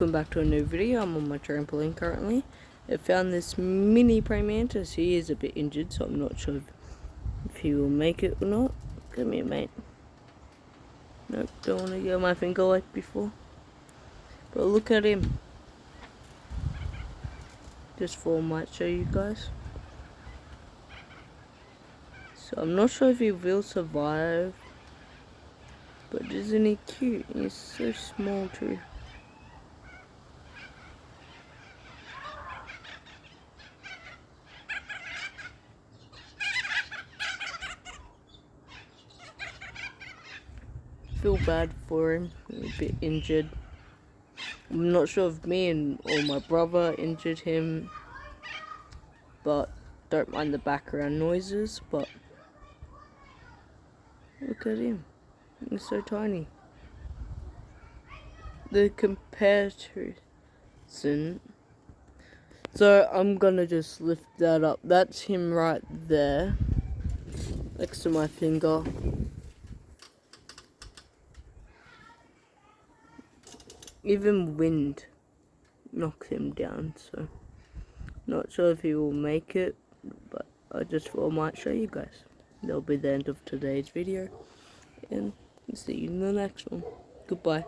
Welcome back to a new video. I'm on my trampoline currently. I found this mini praymantis. He is a bit injured, so I'm not sure if he will make it or not. Come here, mate. Nope, don't want to get my finger like before. But look at him. Just for I might show you guys. So I'm not sure if he will survive. But isn't he cute? He's so small too. Feel bad for him, he's a bit injured. I'm not sure if me or my brother injured him, but don't mind the background noises. But look at him, he's so tiny. The comparison, so I'm gonna just lift that up. That's him right there, next to my finger. Even wind knocks him down, so not sure if he will make it, but I just thought I might show you guys. That'll be the end of today's video, and see you in the next one. Goodbye.